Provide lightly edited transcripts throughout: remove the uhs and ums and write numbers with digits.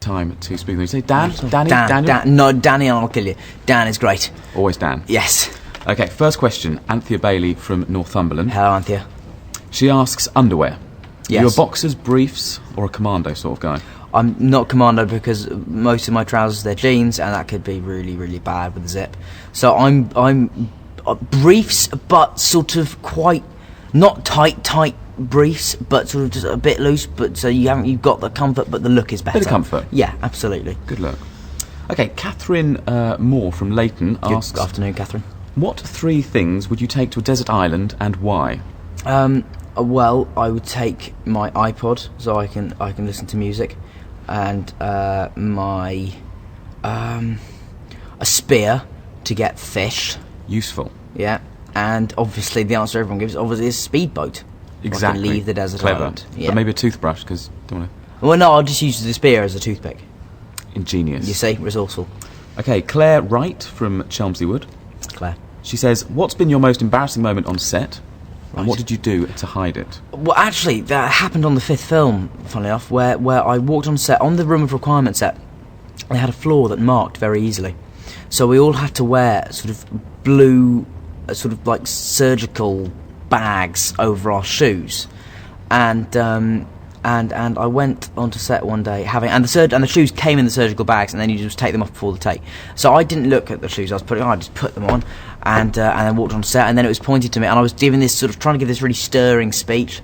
time to speak with them. You say Dan? Daniel? No, Danny, I'll kill you. Dan is great. Always Dan. Yes. Okay, first question. Anthea Bailey from Northumberland. Hello, Anthea. She asks, underwear. Yes. Are you a boxers, briefs, or a commando sort of guy? I'm not commando because most of my trousers, they're jeans, and that could be really, really bad with a zip. So I'm briefs, but sort of quite, not tight briefs, but sort of just a bit loose, but so you've got the comfort, but the look is better. Bit of comfort. Yeah, absolutely. Good look. Okay, Catherine Moore from Leighton asks... Good afternoon, Catherine. What 3 things would you take to a desert island, and why? Well, I would take my iPod so I can listen to music, and a spear to get fish. Useful. Yeah, and obviously the answer everyone gives is a speedboat. Exactly. I can leave the desert island. Yeah. But maybe a toothbrush, because don't want to... Well, no, I'll just use the spear as a toothpick. Ingenious. You see, resourceful. Okay, Claire Wright from Chelmsley Wood. Claire. She says, what's been your most embarrassing moment on set? Right. And what did you do to hide it? Well, actually, that happened on the 5th film, funnily enough, where I walked on set, on the Room of Requirement set. They had a floor that marked very easily. So we all had to wear sort of blue, sort of like surgical bags over our shoes. And I went onto set one day and the shoes came in the surgical bags, and then you just take them off before the take. So I didn't look at the shoes I was putting on, I just put them on and then walked on set, and then it was pointed to me, and I was giving this sort of trying to give this really stirring speech,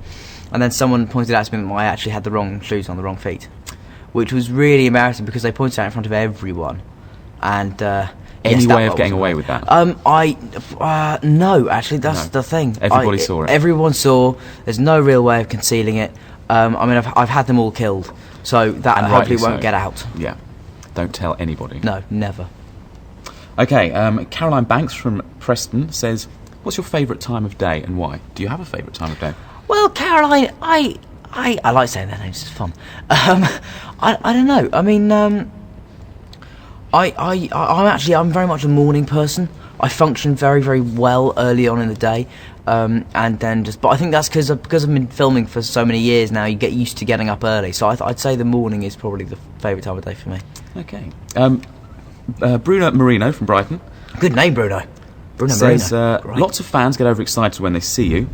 and then someone pointed out to me that I actually had the wrong shoes on the wrong feet, which was really embarrassing because they pointed out in front of everyone. And any way of getting away with that? No, actually, that's the thing. Everybody saw it. Everyone saw. There's no real way of concealing it. I mean, I've had them all killed, so that hopefully won't get out. Yeah, don't tell anybody. No, never. Okay, Caroline Banks from Preston says, what's your favourite time of day and why? Do you have a favourite time of day? Well, Caroline, I like saying their names. It's fun. I don't know. I mean, I'm very much a morning person. I function very, very well early on in the day, and then but I think that's because I've been filming for so many years now. You get used to getting up early, so I'd say the morning is probably the favourite time of day for me. Okay. Bruno Marino from Brighton. Good name, Bruno. Says, lots of fans get overexcited when they see you,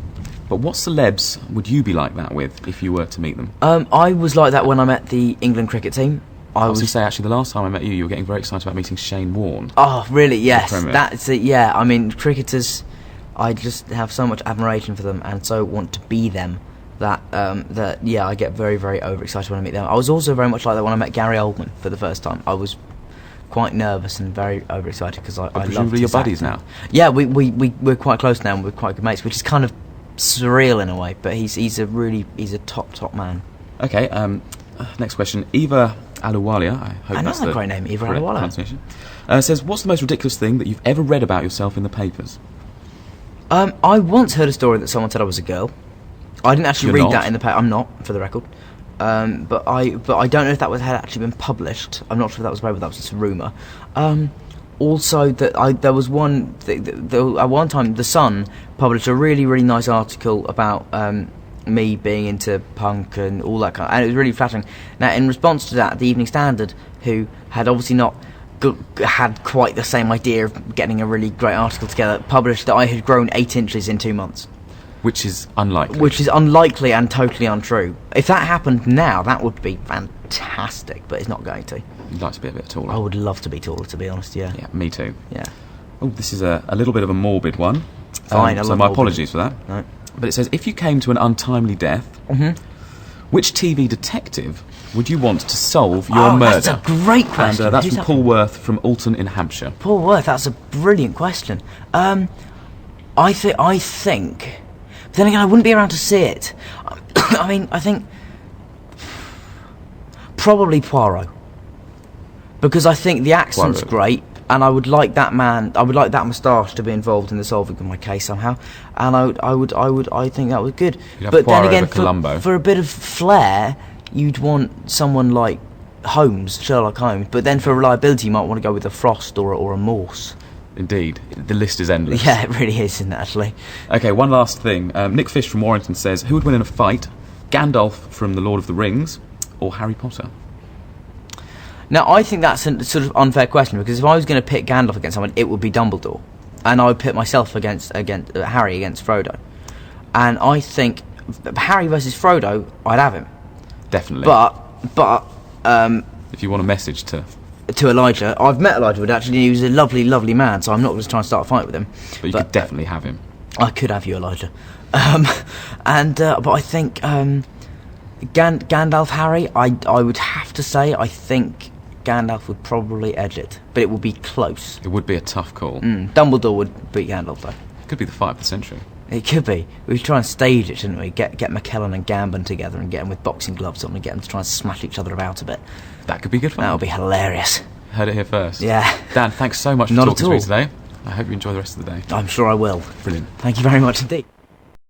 but what celebs would you be like that with if you were to meet them? I was like that when I met the England cricket team. I was going to say, actually, the last time I met you, you were getting very excited about meeting Shane Warne. Oh, really? Yes. That's it, yeah. I mean, cricketers, I just have so much admiration for them and so want to be them that I get very, very overexcited when I meet them. I was also very much like that when I met Gary Oldman for the first time. I was quite nervous and very overexcited because I loved his presumably your buddies acting. now? Yeah, we're quite close now and we're quite good mates, which is kind of surreal in a way, but he's a top man. Okay, next question. Eva Aluwalia, I hope that's the great name, Eva correct Aluwalia. pronunciation, says, what's the most ridiculous thing that you've ever read about yourself in the papers? I once heard a story that someone said I was a girl. I didn't actually read that in the paper. I'm not, for the record. But I don't know if that had actually been published. I'm not sure if that was right, but that was just a rumour. Also, there was one thing, at one time, The Sun published a really, really nice article about me being into punk and all that kind of, and it was really flattering. Now, in response to that, the Evening Standard, who had obviously not had quite the same idea of getting a really great article together, published that I had grown 8 inches in 2 months. Which is unlikely. Which is unlikely and totally untrue. If that happened now, that would be fantastic, but it's not going to. You'd like to be a bit taller. I would love to be taller, to be honest, yeah. Yeah, me too. Yeah. Oh, this is a little bit of a morbid one. Fine, so my apologies for that. No. But it says, if you came to an untimely death, which TV detective would you want to solve your murder? That's a great question. And that's from Paul Worth from Alton in Hampshire. Paul Worth, that's a brilliant question. I think... But then again, I wouldn't be around to see it. I mean, I think... Probably Poirot. Because I think the accent's great, and I would like that moustache to be involved in the solving of my case somehow, and I think that was good. But then again, for a bit of flair, you'd want someone like Sherlock Holmes, but then for reliability, you might want to go with a Frost or a Morse. Indeed, the list is endless. Yeah, it really is, isn't it, actually? Okay, one last thing. Nick Fish from Warrington says, who would win in a fight, Gandalf from The Lord of the Rings or Harry Potter? Now, I think that's a sort of unfair question, because if I was going to pit Gandalf against someone, it would be Dumbledore, and I would pit myself against Harry against Frodo. And I think Harry versus Frodo, I'd have him. Definitely. But if you want a message to Elijah, I've met Elijah Wood actually. He was a lovely, lovely man, so I'm not going to try and start a fight with him. But you could definitely have him. I could have you, Elijah. But I think Gandalf, Harry, I would have to say I think Gandalf would probably edge it, but it would be close. It would be a tough call. Dumbledore would beat Gandalf, though. It could be the fight of the century. It could be. We should try and stage it, shouldn't we? Get McKellen and Gambon together and get them with boxing gloves on and get them to try and smash each other about a bit. That could be good fun. That would be hilarious. Heard it here first. Yeah. Dan, thanks so much for Not talking at to me all. today. I hope you enjoy the rest of the day. I'm sure I will. Brilliant. Thank you very much indeed.